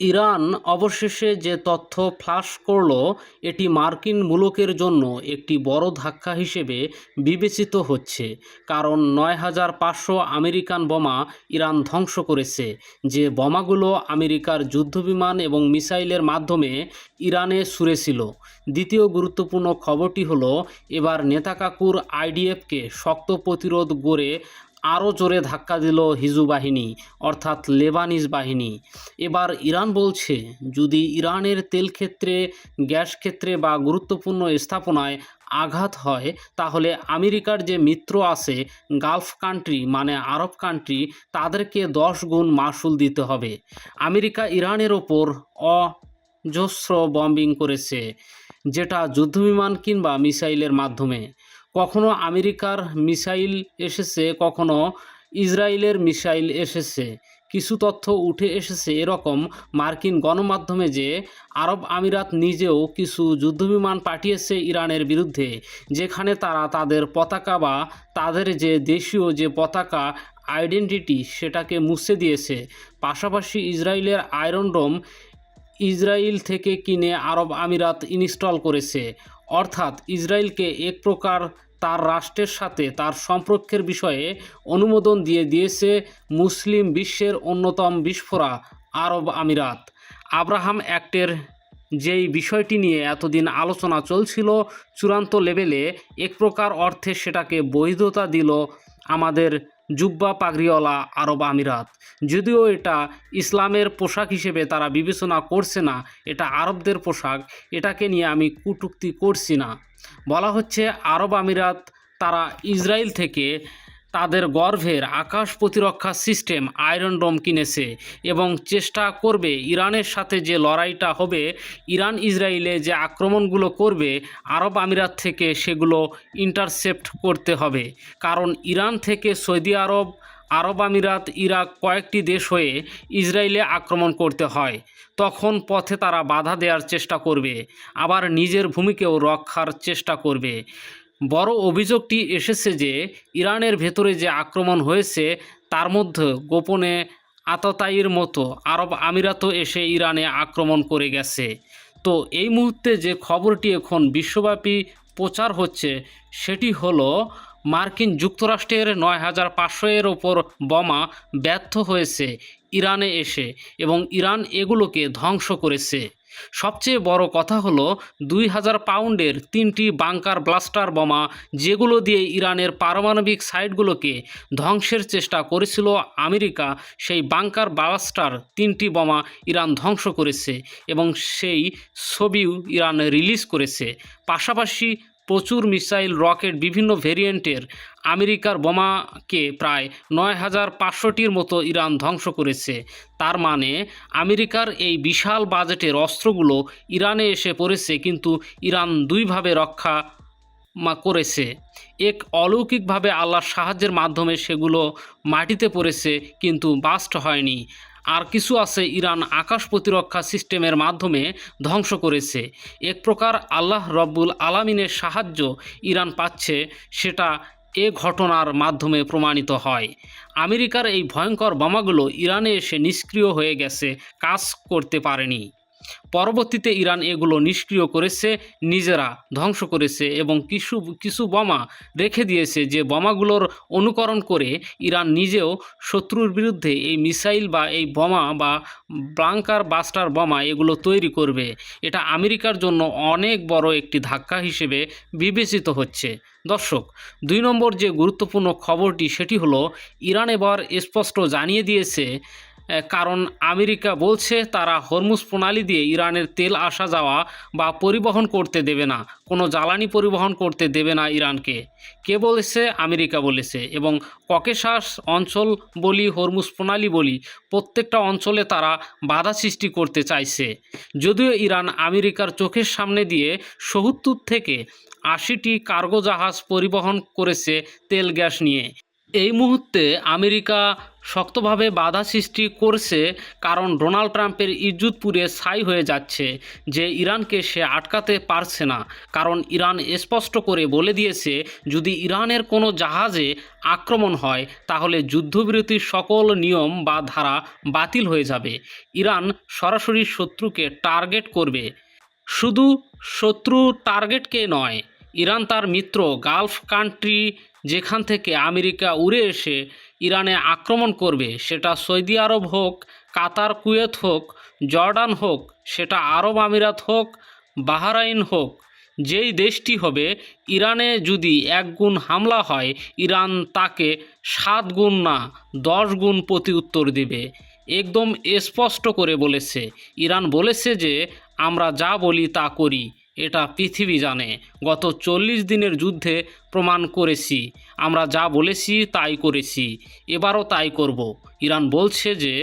Iran অবশেষে যে তথ্য ফাঁস করল এটি মার্কিন মুলুকের জন্য একটি বড় ধাক্কা হিসেবে বিবেচিত হচ্ছে, কারণ ৯,৫০০ আমেরিকান বোমা ইরান ধ্বংস করেছে। যে বোমাগুলো আমেরিকার যুদ্ধবিমান এবং মিসাইলের মাধ্যমে ইরানে ছুঁড়েছিল। দ্বিতীয় গুরুত্বপূর্ণ খবরটি হলো, এবার নেতাকাকুর আইডিএফকে শক্ত প্রতিরোধ গড়ে আরও জোরে ধাক্কা দিল হিজু বাহিনী, অর্থাৎ লেবানিজ বাহিনী। এবার ইরান বলছে, যদি ইরানের তেল ক্ষেত্রে, গ্যাস ক্ষেত্রে বা গুরুত্বপূর্ণ স্থাপনায় আঘাত হয়, তাহলে আমেরিকার যে মিত্র আছে গালফ কান্ট্রি মানে আরব কান্ট্রি, তাদেরকে 10 গুণ মাসুল দিতে হবে। আমেরিকা ইরানের ওপর অজস্র বম্বিং করেছে, যেটা যুদ্ধবিমান কিংবা মিসাইলের মাধ্যমে। কখনো আমেরিকার মিসাইল এসেছে, কখনো ইসরায়েলের মিসাইল এসেছে। কিছু তথ্য উঠে এসেছে এরকম মার্কিন গণমাধ্যমে যে আরব আমিরাত নিজেও কিছু যুদ্ধবিমান পাঠিয়েছে ইরানের বিরুদ্ধে, যেখানে তারা তাদের পতাকা বা তাদের যে দেশীয় যে পতাকা আইডেন্টিটি সেটাকে মুছে দিয়েছে। পাশাপাশি ইসরায়েলের আয়রন ডোম ইসরায়েল থেকে কিনে আরব আমিরাত ইনস্টল করেছে, অর্থাৎ ইসরায়েলকে এক প্রকার তার রাষ্ট্রের সাথে তার সম্পর্কের বিষয়ে অনুমোদন দিয়ে দিয়েছে মুসলিম বিশ্বের অন্যতম বিস্ফোরা আরব আমিরাত। আব্রাহাম অ্যাক্টের যেই বিষয়টি নিয়ে এতদিন আলোচনা চলছিল, চূড়ান্ত লেভেলে এক প্রকার অর্থে সেটাকে বৈধতা দিল আমাদের জুব্বা পাগড়িওয়ালা আরব আমিরাত। যদিও এটা ইসলামের পোশাক হিসেবে তারা বিবেচনা করছে না, এটা আরবদের পোশাক, এটাকে নিয়ে আমি কটূক্তি করছি না। বলা হচ্ছে আরব আমিরাত তারা ইসরায়েল থেকে তাদের গর্ভের আকাশ প্রতিরক্ষা সিস্টেম আয়রন ডোম কিনেছে এবং চেষ্টা করবে ইরানের সাথে যে লড়াইটা হবে, ইরান ইসরায়েলে যে আক্রমণগুলো করবে আরব আমিরাত থেকে সেগুলো ইন্টারসেপ্ট করতে হবে। কারণ ইরান থেকে সৌদি আরব, আরব আমিরাত, ইরাক কয়েকটি দেশ হয়ে ইসরায়েলে আক্রমণ করতে হয়, তখন পথে তারা বাধা দেওয়ার চেষ্টা করবে, আবার নিজের ভূমিকেও রক্ষার চেষ্টা করবে। বড় অভিযোগটি এসেছে যে ইরানের ভেতরে যে আক্রমণ হয়েছে তার মধ্যে গোপনে আততায়ীর মতো আরব আমিরাতও এসে ইরানে আক্রমণ করে গেছে। তো এই মুহূর্তে যে খবরটি এখন বিশ্বব্যাপী প্রচার হচ্ছে সেটি হলো, মার্কিন যুক্তরাষ্ট্রের ৯,৫০০ এর ওপর বোমা ব্যর্থ হয়েছে ইরানে এসে এবং ইরান এগুলোকে ধ্বংস করেছে। সবচেয়ে বড় কথা হলো ২,০০০ পাউন্ডের 3টি বাংকার ব্লাস্টার বোমা, যেগুলো দিয়ে ইরানের পারমাণবিক সাইটগুলোকে ধ্বংসের চেষ্টা করেছিল আমেরিকা, সেই বাংকার ব্লাস্টার 3টি বোমা ইরান ধ্বংস করেছে এবং সেই ছবিও ইরান রিলিজ করেছে। পাশাপাশি প্রচুর মিসাইল, রকেট, বিভিন্ন ভেরিয়েন্টের আমেরিকার বোমাকে প্রায় ৯,৫০০টির মতো ইরান ধ্বংস করেছে। তার মানে আমেরিকার এই বিশাল বাজেটের অস্ত্রগুলো ইরানে এসে পড়েছে, কিন্তু ইরান দুইভাবে রক্ষা করেছে। এক অলৌকিকভাবে আল্লাহর সাহায্যের মাধ্যমে সেগুলো মাটিতে পড়েছে কিন্তু বাস্ট হয়নি। আর কিছু আছে ইরান আকাশ প্রতিরক্ষা সিস্টেমের মাধ্যমে ধ্বংস করেছে। এক প্রকার আল্লাহ রব্বুল আলামিনের সাহায্য ইরান পাচ্ছে, সেটা এ ঘটনার মাধ্যমে প্রমাণিত হয়। আমেরিকার এই ভয়ঙ্কর বোমাগুলো ইরানে এসে নিষ্ক্রিয় হয়ে গেছে, কাজ করতে পারেনি। পরবর্তীতে ইরান এগুলো নিষ্ক্রিয় করেছে, নিজেরা ধ্বংস করেছে এবং কিছু বোমা রেখে দিয়েছে, যে বোমাগুলোর অনুকরণ করে ইরান নিজেও শত্রুর বিরুদ্ধে এই মিসাইল বা এই বোমা বা বাংকার বাস্টার বোমা এগুলো তৈরি করবে। এটা আমেরিকার জন্য অনেক বড় একটি ধাক্কা হিসেবে বিবেচিত হচ্ছে। দর্শক, 2 নম্বর যে গুরুত্বপূর্ণ খবরটি সেটি হলো, ইরান এবার স্পষ্ট জানিয়ে দিয়েছে, কারণ আমেরিকা বলছে তারা হরমুজ প্রণালী দিয়ে ইরানের তেল আসা যাওয়া বা পরিবহন করতে দেবে না, কোনো জ্বালানি পরিবহন করতে দেবে না ইরানকে। কে বলেছে? আমেরিকা বলেছে। এবং ককেশাস অঞ্চল বলি, হরমুজ প্রণালী বলি, প্রত্যেকটা অঞ্চলে তারা বাধা সৃষ্টি করতে চাইছে। যদিও ইরান আমেরিকার চোখের সামনে দিয়ে ৭০ থেকে ৮০টি কার্গো জাহাজ পরিবহন করেছে তেল গ্যাস নিয়ে। এই মুহূর্তে আমেরিকা শক্তভাবে বাধা সৃষ্টি করছে, কারণ ডোনাল্ড ট্রাম্পের ইজ্জত পুড়ে ছাই হয়ে যাচ্ছে যে ইরানকে সে আটকাতে পারছে না। কারণ ইরান স্পষ্ট করে বলে দিয়েছে, যদি ইরানের কোনো জাহাজে আক্রমণ হয় তাহলে যুদ্ধবিরতির সকল নিয়ম বা ধারা বাতিল হয়ে যাবে। ইরান সরাসরি শত্রুকে টার্গেট করবে। শুধু শত্রু টার্গেটকে নয়, ইরান তার মিত্র গালফ কান্ট্রি যেখান থেকে আমেরিকা উড়ে এসে ইরানে আক্রমণ করবে, সেটা সৌদি আরব হোক, কাতার, কুয়েত হোক, জর্ডান হোক, সেটা আরব আমিরাত হোক, বাহরাইন হোক, যেই দেশটি হবে, ইরানে যদি 1 গুণ হামলা হয়, ইরান তাকে 7 গুণ না 10 গুণ প্রতি উত্তর দেবে। একদম স্পষ্ট করে বলেছে। ইরান বলেছে যে আমরা যা বলি তা করি, এটা পৃথিবী জানে। গত 40 দিনের যুদ্ধে প্রমাণ করেছি, আমরা যা বলেছি তাই করেছি, এবারও তাই করব। ইরান বলছে যে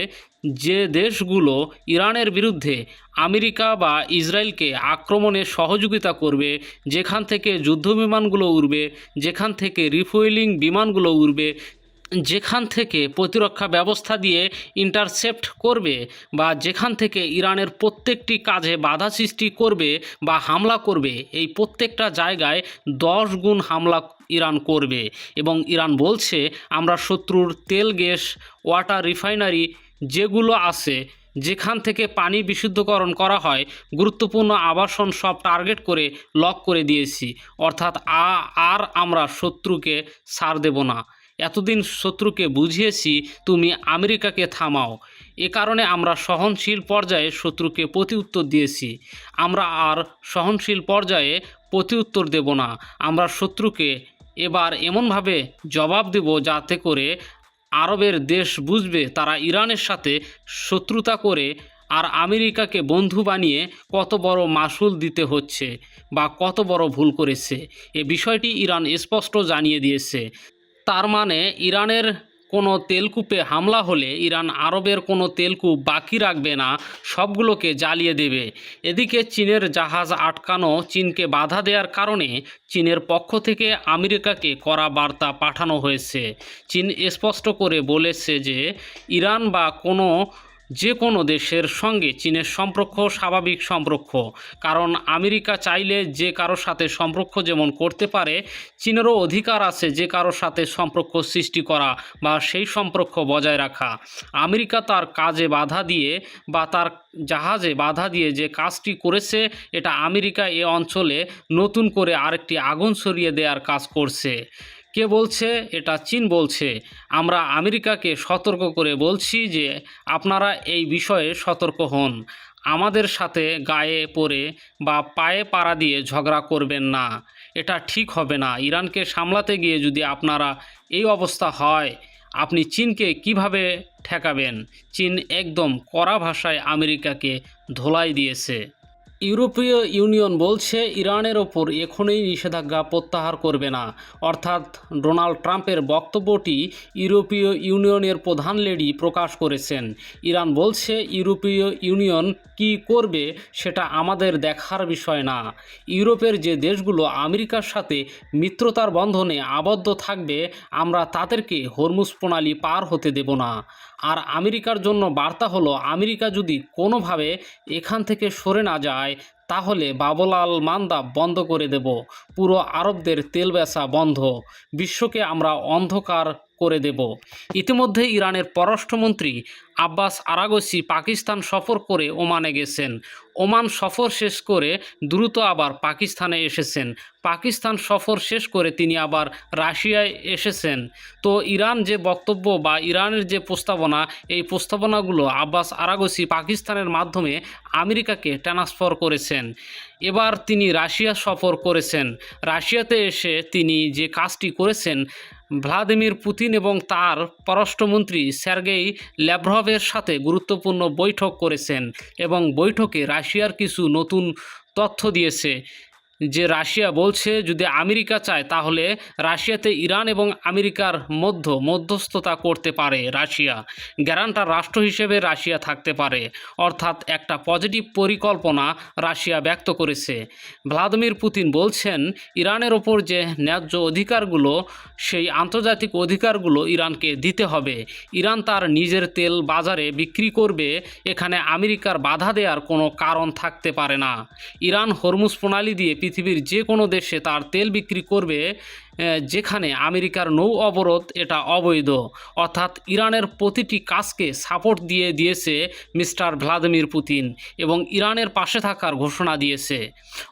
যে দেশগুলো ইরানের বিরুদ্ধে আমেরিকা বা ইসরায়েলকে আক্রমণে সহযোগিতা করবে, যেখান থেকে যুদ্ধবিমানগুলো উড়বে, যেখান থেকে রিফুয়েলিং বিমানগুলো উড়বে, যেখান থেকে প্রতিরক্ষা ব্যবস্থা দিয়ে ইন্টারসেপ্ট করবে, বা যেখান থেকে ইরানের প্রত্যেকটি কাজে বাধা সৃষ্টি করবে বা হামলা করবে, এই প্রত্যেকটা জায়গায় 10 গুণ হামলা ইরান করবে। এবং ইরান বলছে আমরা শত্রুর তেল, গ্যাস, ওয়াটার রিফাইনারি যেগুলো আছে, যেখান থেকে পানি বিশুদ্ধকরণ করা হয়, গুরুত্বপূর্ণ আবাসন সব টার্গেট করে লক করে দিয়েছি। অর্থাৎ আর আমরা শত্রুকে ছাড় দেব না। এতদিন শত্রুকে বুঝিয়েছি তুমি আমেরিকাকে থামাও। এ কারণে আমরা সহনশীল পর্যায়ে শত্রুকে প্রতিউত্তর দিয়েছি। আমরা আর সহনশীল পর্যায়ে প্রতিউত্তর দেব না। আমরা শত্রুকে এবার এমনভাবে জবাব দেব যাতে করে আরবের দেশ বুঝবে তারা ইরানের সাথে শত্রুতা করে আর আমেরিকাকে বন্ধু বানিয়ে কত বড় মাসুল দিতে হচ্ছে বা কত বড় ভুল করেছে। এ বিষয়টি ইরান স্পষ্ট জানিয়ে দিয়েছে। তার মানে ইরানের কোনো তেলকূপে হামলা হলে ইরান আরবের কোনো তেলকূপ বাকি রাখবে না, সবগুলোকে জ্বালিয়ে দেবে। এদিকে চীনের জাহাজ আটকানো, চীনকে বাধা দেওয়ার কারণে চীনের পক্ষ থেকে আমেরিকাকে কড়া বার্তা পাঠানো হয়েছে। চীন স্পষ্ট করে বলেছে যে ইরান বা যে কোনো দেশের সঙ্গে চীনের সম্পর্ক স্বাভাবিক সম্পর্ক। কারণ আমেরিকা চাইলে যে কারোর সাথে সম্পর্ক যেমন করতে পারে, চীনেরও অধিকার আছে যে কারোর সাথে সম্পর্ক সৃষ্টি করা বা সেই সম্পর্ক বজায় রাখা। আমেরিকা তার কাজে বাধা দিয়ে বা তার জাহাজে বাধা দিয়ে যে কাজটি করেছে, এটা আমেরিকা এ অঞ্চলে নতুন করে আরেকটি আগুন ছড়িয়ে দেওয়ার কাজ করছে। কে বলছে? এটা চীন বলছে। আমরা আমেরিকাকে সতর্ক করে বলছি যে আপনারা এই বিষয়ে সতর্ক হন। আমাদের সাথে গায়ে পড়ে বা পায়ে পাড়া দিয়ে ঝগড়া করবেন না, এটা ঠিক হবে না। ইরানকে সামলাতে গিয়ে যদি আপনারা এই অবস্থা হয়, আপনি চীনকে কিভাবে ঠেকাবেন? চীন একদম কড়া ভাষায় আমেরিকাকে ধোলাই দিয়েছে। ইউরোপীয় ইউনিয়ন বলছে ইরানের ওপর এখনই নিষেধাজ্ঞা প্রত্যাহার করবে না। অর্থাৎ ডোনাল্ড ট্রাম্পের বক্তব্যটি ইউরোপীয় ইউনিয়নের প্রধান লেডি প্রকাশ করেছেন। ইরান বলছে ইউরোপীয় ইউনিয়ন কি করবে সেটা আমাদের দেখার বিষয় না। ইউরোপের যে দেশগুলো আমেরিকার সাথে মিত্রতার বন্ধনে আবদ্ধ থাকবে, আমরা তাদেরকে হরমুজ প্রণালী পার হতে দেব না। আর আমেরিকার জন্য বার্তা হলো, আমেরিকা যদি কোনোভাবে এখান থেকে সরে না যায়, তাহলে বাবুলাল মান্দাব বন্ধ করে দেব। পুরো আরবদের তেল বেচা বন্ধ। বিশ্বকে আমরা অন্ধকার করে দেব। ইতিমধ্যে ইরানের পররাষ্ট্রমন্ত্রী আব্বাস আরাগচি পাকিস্তান সফর করে ওমানে গেছেন। ওমান সফর শেষ করে দ্রুত আবার পাকিস্তানে এসেছেন। পাকিস্তান সফর শেষ করে তিনি আবার রাশিয়ায় এসেছেন। তো ইরান যে বক্তব্য বা ইরানের যে প্রস্তাবনা, এই প্রস্তাবনাগুলো আব্বাস আরাগচি পাকিস্তানের মাধ্যমে আমেরিকাকে ট্রান্সফার করেছেন। এবার তিনি রাশিয়া সফর করেছেন। রাশিয়াতে এসে তিনি যে কাজটি করেছেন, ভ্লাদিমির পুতিন এবং তার পররাষ্ট্রমন্ত্রী সার্গেই ল্যাভরভের সাথে গুরুত্বপূর্ণ বৈঠক করেছেন এবং বৈঠকে রাশিয়ার কিছু নতুন তথ্য দিয়েছে, যে রাশিয়া বলছে যদি আমেরিকা চায় তাহলে রাশিয়াতে ইরান এবং আমেরিকার মধ্যস্থতা করতে পারে রাশিয়া, গ্যারান্টার রাষ্ট্র হিসেবে রাশিয়া থাকতে পারে, অর্থাৎ একটা পজিটিভ পরিকল্পনা রাশিয়া ব্যক্ত করেছে। ভ্লাদিমির পুতিন বলছেন ইরানের ওপর যে ন্যায্য অধিকারগুলো, সেই আন্তর্জাতিক অধিকারগুলো ইরানকে দিতে হবে। ইরান তার নিজের তেল বাজারে বিক্রি করবে, এখানে আমেরিকার বাধা দেওয়ার কোনো কারণ থাকতে পারে না। ইরান হরমুজ প্রণালী দিয়ে পৃথিবীর যে কোনো দেশে তার তেল বিক্রি করবে, যেখানে আমেরিকার নৌ অবরোধ এটা অবৈধ। অর্থাৎ ইরানের প্রতিটি কাজকে সাপোর্ট দিয়েছে মিস্টার ভ্লাদিমির পুতিন এবং ইরানের পাশে থাকার ঘোষণা দিয়েছে।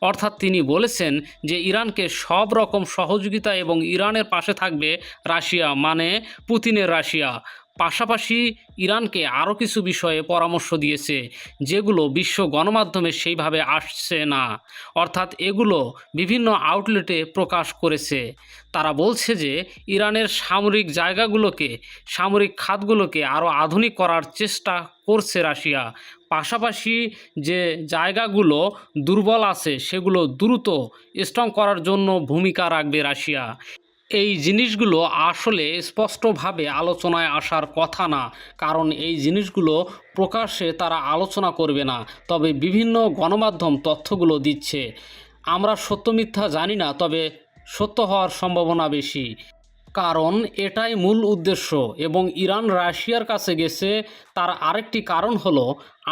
অর্থাৎ তিনি বলেছেন যে ইরানকে সব রকম সহযোগিতা এবং ইরানের পাশে থাকবে রাশিয়া, মানে পুতিনের রাশিয়া। পাশাপাশি ইরানকে আরও কিছু বিষয়ে পরামর্শ দিয়েছে যেগুলো বিশ্ব গণমাধ্যমে সেইভাবে আসছে না, অর্থাৎ এগুলো বিভিন্ন আউটলেটে প্রকাশ করেছে। তারা বলছে যে ইরানের সামরিক সামরিক খাতগুলোকে আরও আধুনিক করার চেষ্টা করছে রাশিয়া। পাশাপাশি যে জায়গাগুলো দুর্বল আছে সেগুলো দ্রুত স্ট্রং করার জন্য ভূমিকা রাখবে রাশিয়া। এই জিনিসগুলো আসলে স্পষ্টভাবে আলোচনায় আসার কথা না, কারণ এই জিনিসগুলো প্রকাশ্যে তারা আলোচনা করবে না, তবে বিভিন্ন গণমাধ্যম তথ্যগুলো দিচ্ছে। আমরা সত্য মিথ্যা জানি না, তবে সত্য হওয়ার সম্ভাবনা বেশি, কারণ এটাই মূল উদ্দেশ্য। এবং ইরান রাশিয়ার কাছে গেছে তার আরেকটি কারণ হলো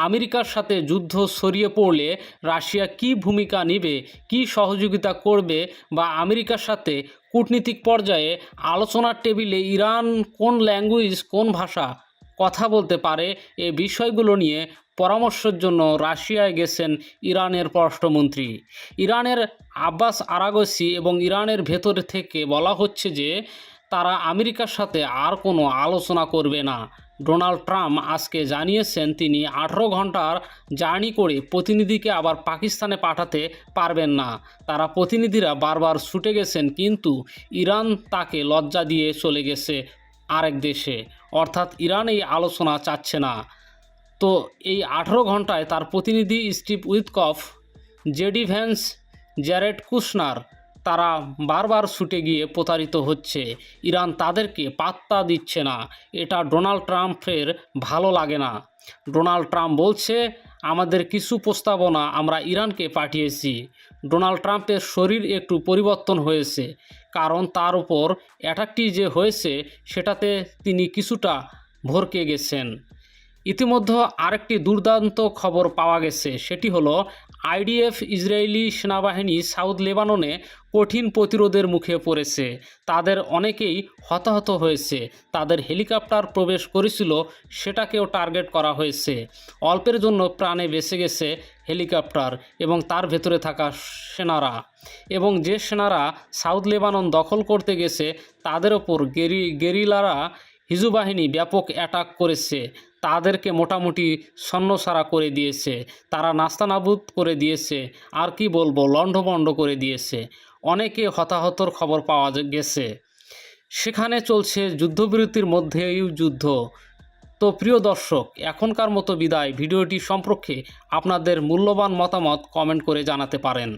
আমেরিকার সাথে যুদ্ধ ছড়িয়ে পড়লে রাশিয়া কী ভূমিকা নেবে, কী সহযোগিতা করবে, বা আমেরিকার সাথে কূটনীতিক পর্যায়ে আলোচনার টেবিলে ইরান কোন ল্যাঙ্গুয়েজ, কোন ভাষা কথা বলতে পারে, এ বিষয়গুলো নিয়ে পরামর্শের জন্য রাশিয়ায় গেছেন ইরানের পররাষ্ট্রমন্ত্রী। ইরানের আব্বাস আরাগচি এবং ইরানের ভেতর থেকে বলা হচ্ছে যে তারা আমেরিকার সাথে আর কোনো আলোচনা করবে না। ডোনাল্ড ট্রাম্প আজকে জানিয়েছেন তিনি 18 ঘন্টার জার্নি করে প্রতিনিধিকে আবার পাকিস্তানে পাঠাতে পারবেন না। তারা প্রতিনিধিরা বারবার ছুটে গেছেন, কিন্তু ইরান তাকে লজ্জা দিয়ে চলে গেছে আরেক দেশে, অর্থাৎ ইরান এই আলোচনা চাচ্ছে না। তো এই 18 ঘন্টায় তার প্রতিনিধি Steve Witkoff, JD Vance, Jared Kushner তারা বারবার ছুটে গিয়ে প্রতারিত হচ্ছে। ইরান তাদেরকে পাত্তা দিচ্ছে না। এটা ডোনাল্ড ট্রাম্পের ভালো লাগে না। ডোনাল্ড ট্রাম্প বলছে আমাদের কিছু প্রস্তাবনা আমরা ইরানকে পাঠিয়েছি। ডোনাল্ড ট্রাম্পের শরীর একটু পরিবর্তন হয়েছে, কারণ তার উপর অ্যাটাকটি যে হয়েছে সেটাতে তিনি কিছুটা ভরকে গেছেন। ইতিমধ্যে আরেকটি দুর্দান্ত খবর পাওয়া গেছে, সেটি হলো আইডিএফ ইসরায়েলি সেনাবাহিনী সাউথ লেবাননে কঠিন প্রতিরোধের মুখে পড়েছে। তাদের অনেকেই হতাহত হয়েছে। তাদের হেলিকপ্টার প্রবেশ করেছিল, সেটাকেও টার্গেট করা হয়েছে। অল্পের জন্য প্রাণে বেঁচে গেছে হেলিকপ্টার এবং তার ভেতরে থাকা সেনারা। এবং যে সেনারা সাউথ লেবানন দখল করতে গেছে তাদের ওপর গেরিলারা হিজবুবাহিনী ব্যাপক অ্যাটাক করেছে। তাদেরকে মোটামুটি ছন্নছাড়া করে দিয়েছে, তারা নাস্তানাবুদ করে দিয়েছে, আর কি বলবো, লণ্ডভণ্ড করে দিয়েছে। অনেকে হতাহতর খবর পাওয়া গেছে। সেখানে চলছে যুদ্ধবিরতির মধ্যেই যুদ্ধ। তো প্রিয় দর্শক, এখনকার মতো বিদায়। ভিডিওটি সম্পর্কে আপনাদের মূল্যবান মতামত কমেন্ট করে জানাতে পারেন।